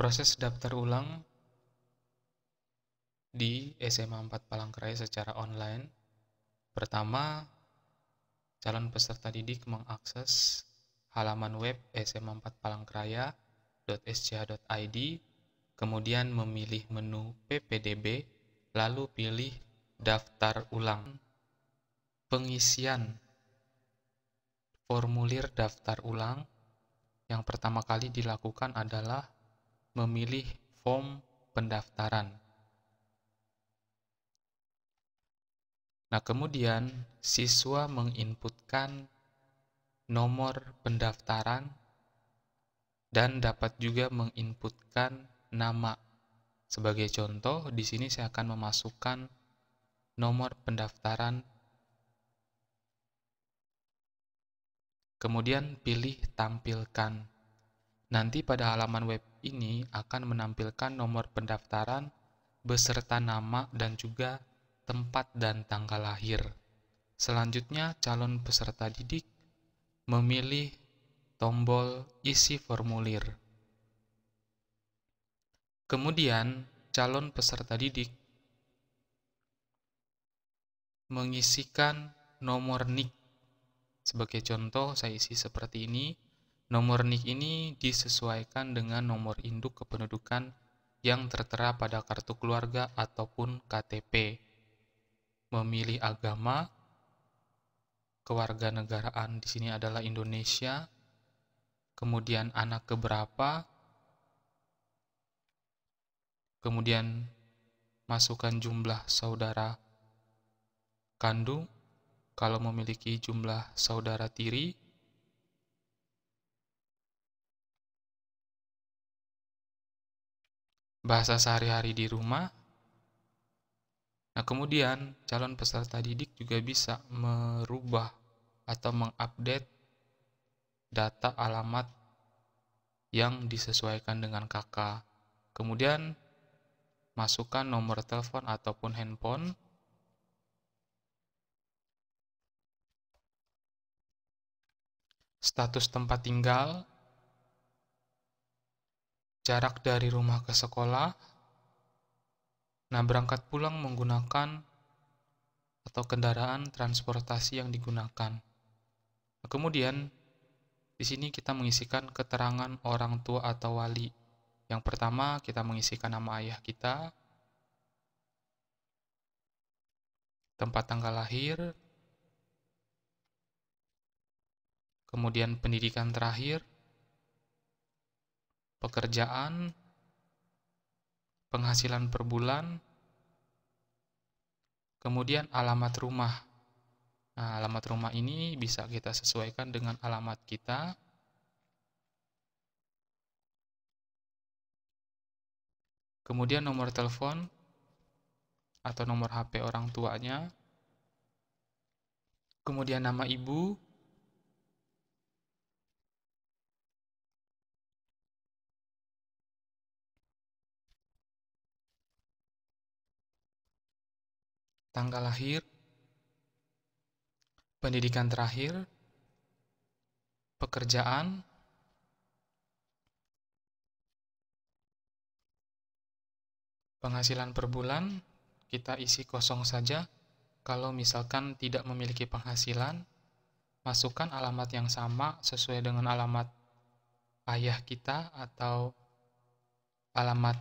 Proses daftar ulang di SMA 4 Palangkaraya secara online. Pertama, calon peserta didik mengakses halaman web sma4palangkaraya.scha.id, kemudian memilih menu PPDB, lalu pilih daftar ulang. Pengisian formulir daftar ulang yang pertama kali dilakukan adalah memilih form pendaftaran. Nah, kemudian siswa menginputkan nomor pendaftaran dan dapat juga menginputkan nama. Sebagai contoh, di sini saya akan memasukkan nomor pendaftaran, kemudian pilih tampilkan. Nanti pada halaman web ini akan menampilkan nomor pendaftaran beserta nama dan juga tempat dan tanggal lahir. Selanjutnya, calon peserta didik memilih tombol isi formulir. Kemudian, calon peserta didik mengisikan nomor NIK. Sebagai contoh, saya isi seperti ini. Nomor NIK ini disesuaikan dengan nomor induk kependudukan yang tertera pada kartu keluarga ataupun KTP. Memilih agama, kewarganegaraan di sini adalah Indonesia, kemudian anak keberapa, kemudian masukkan jumlah saudara kandung, kalau memiliki jumlah saudara tiri, bahasa sehari-hari di rumah. Nah, kemudian calon peserta didik juga bisa merubah atau mengupdate data alamat yang disesuaikan dengan KK. Kemudian masukkan nomor telepon ataupun handphone. Status tempat tinggal, jarak dari rumah ke sekolah. Nah, berangkat pulang menggunakan atau kendaraan transportasi yang digunakan. Nah, kemudian di sini kita mengisikan keterangan orang tua atau wali. Yang pertama, kita mengisikan nama ayah kita, tempat tanggal lahir, kemudian pendidikan terakhir, pekerjaan, penghasilan per bulan, kemudian alamat rumah. Nah, alamat rumah ini bisa kita sesuaikan dengan alamat kita. Kemudian nomor telepon atau nomor HP orang tuanya. Kemudian nama ibu. Tanggal lahir, pendidikan terakhir, pekerjaan, penghasilan per bulan, kita isi kosong saja. Kalau misalkan tidak memiliki penghasilan, masukkan alamat yang sama sesuai dengan alamat ayah kita atau alamat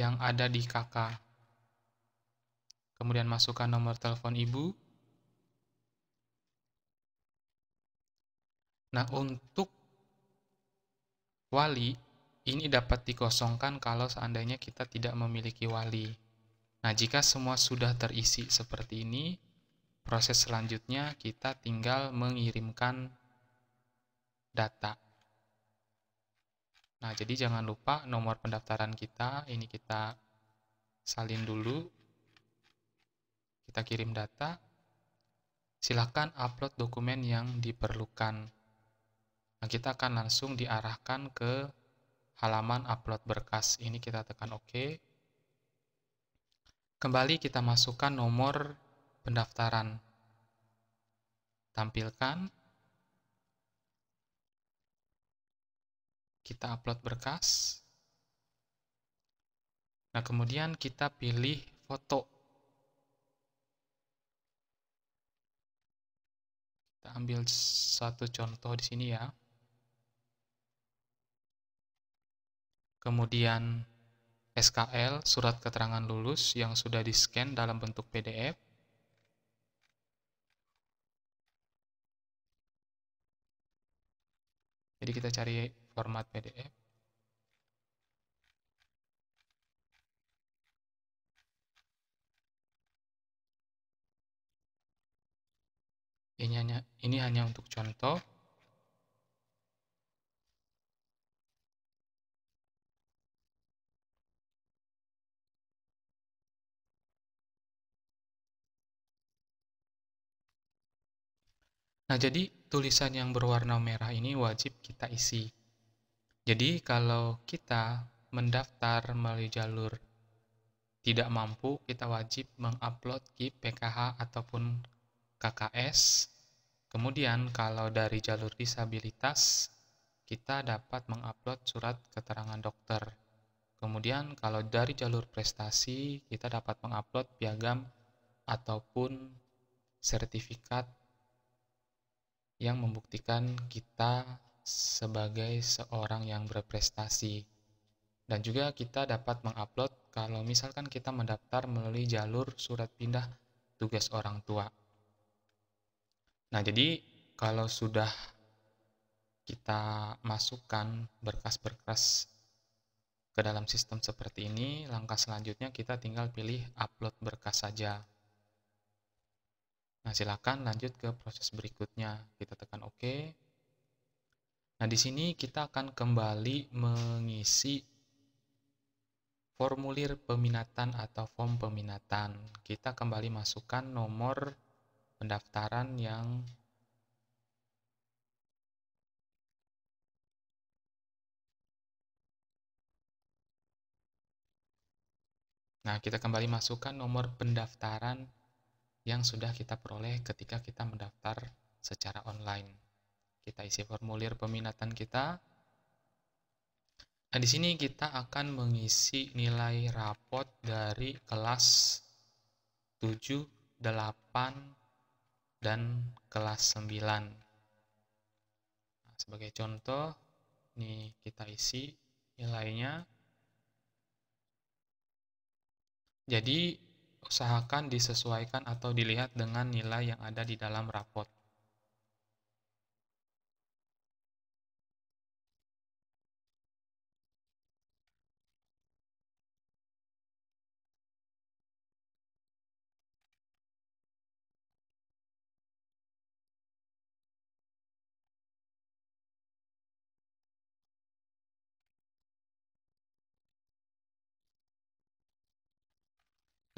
yang ada di KK. Kemudian masukkan nomor telepon ibu. Nah, untuk wali, ini dapat dikosongkan kalau seandainya kita tidak memiliki wali. Nah, jika semua sudah terisi seperti ini, proses selanjutnya kita tinggal mengirimkan data. Nah, jadi jangan lupa nomor pendaftaran kita, ini kita salin dulu. Kita kirim data. Silakan upload dokumen yang diperlukan. Nah, kita akan langsung diarahkan ke halaman upload berkas. Ini kita tekan OK. Kembali kita masukkan nomor pendaftaran. Tampilkan. Kita upload berkas. Nah, kemudian kita pilih foto. Kita ambil satu contoh di sini ya. Kemudian SKL, surat keterangan lulus yang sudah di-scan dalam bentuk PDF. Jadi kita cari format PDF. Ini hanya untuk contoh. Nah, jadi tulisan yang berwarna merah ini wajib kita isi. Jadi kalau kita mendaftar melalui jalur tidak mampu, kita wajib mengupload KIP, PKH, ataupun KKS. Kemudian kalau dari jalur disabilitas, kita dapat mengupload surat keterangan dokter. Kemudian kalau dari jalur prestasi, kita dapat mengupload piagam ataupun sertifikat yang membuktikan kita sebagai seorang yang berprestasi. Dan juga kita dapat mengupload kalau misalkan kita mendaftar melalui jalur surat pindah tugas orang tua. Nah, jadi kalau sudah kita masukkan berkas-berkas ke dalam sistem seperti ini, langkah selanjutnya kita tinggal pilih upload berkas saja. Nah, silakan lanjut ke proses berikutnya. Kita tekan OK. Nah, di sini kita akan kembali mengisi formulir peminatan atau form peminatan. Kita kembali masukkan nomor pendaftaran yang kita kembali masukkan nomor pendaftaran yang sudah kita peroleh ketika kita mendaftar secara online. Kita isi formulir peminatan kita. Nah, di sini kita akan mengisi nilai rapot dari kelas 7, 8, dan kelas 9. Nah, sebagai contoh, ini kita isi nilainya. Jadi, usahakan disesuaikan atau dilihat dengan nilai yang ada di dalam rapot.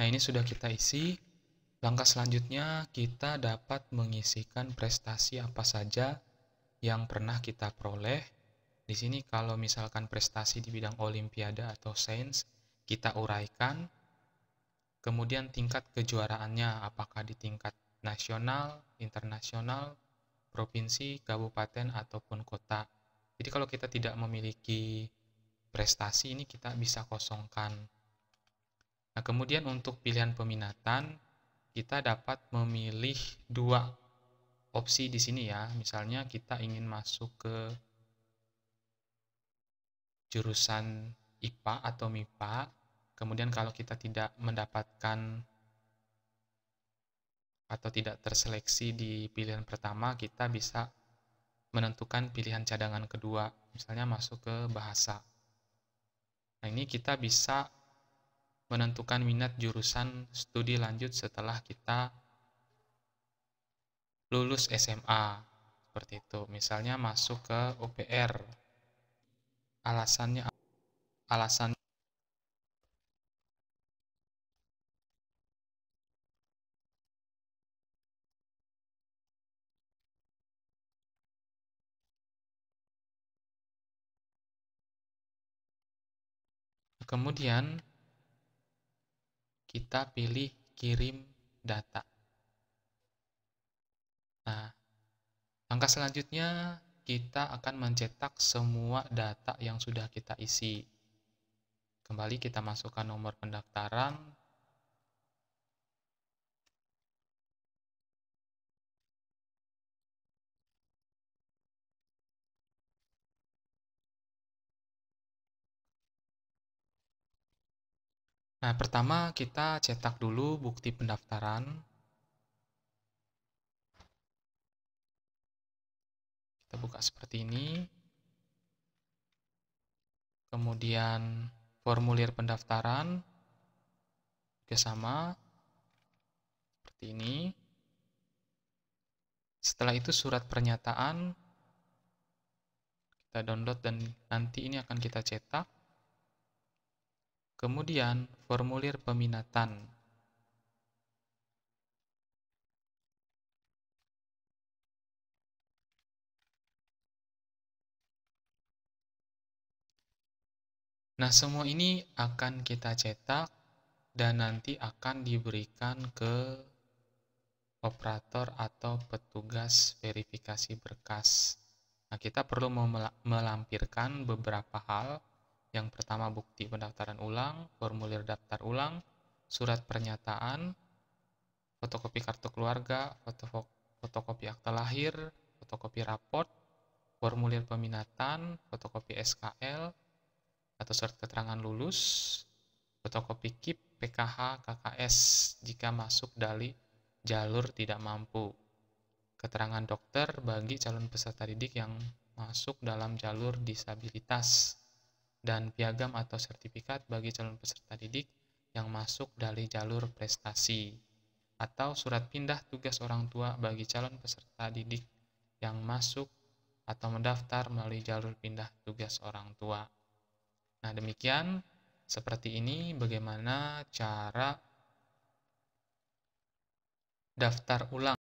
Nah, ini sudah kita isi. Langkah selanjutnya, kita dapat mengisikan prestasi apa saja yang pernah kita peroleh. Di sini kalau misalkan prestasi di bidang olimpiade atau sains, kita uraikan. Kemudian tingkat kejuaraannya, apakah di tingkat nasional, internasional, provinsi, kabupaten, ataupun kota. Jadi kalau kita tidak memiliki prestasi ini kita bisa kosongkan. Nah, kemudian untuk pilihan peminatan, kita dapat memilih dua opsi di sini ya. Misalnya kita ingin masuk ke jurusan IPA atau MIPA, kemudian kalau kita tidak mendapatkan atau tidak terseleksi di pilihan pertama, kita bisa menentukan pilihan cadangan kedua, misalnya masuk ke bahasa. Nah, ini kita bisa menentukan minat jurusan studi lanjut setelah kita lulus SMA. Seperti itu. Misalnya masuk ke UPR. Alasan kemudian kita pilih kirim data. Nah, langkah selanjutnya kita akan mencetak semua data yang sudah kita isi. Kembali kita masukkan nomor pendaftaran. Nah, pertama kita cetak dulu bukti pendaftaran. Kita buka seperti ini. Kemudian formulir pendaftaran juga sama seperti ini. Setelah itu surat pernyataan kita download dan nanti ini akan kita cetak. Kemudian formulir peminatan. Nah, semua ini akan kita cetak dan nanti akan diberikan ke operator atau petugas verifikasi berkas. Nah, kita perlu melampirkan beberapa hal. Yang pertama bukti pendaftaran ulang, formulir daftar ulang, surat pernyataan, fotokopi kartu keluarga, fotokopi akta lahir, fotokopi raport, formulir peminatan, fotokopi SKL atau surat keterangan lulus, fotokopi KIP, PKH, KKS jika masuk dari jalur tidak mampu, keterangan dokter bagi calon peserta didik yang masuk dalam jalur disabilitas, dan piagam atau sertifikat bagi calon peserta didik yang masuk dari jalur prestasi, atau surat pindah tugas orang tua bagi calon peserta didik yang masuk atau mendaftar melalui jalur pindah tugas orang tua. Nah, demikian seperti ini bagaimana cara daftar ulang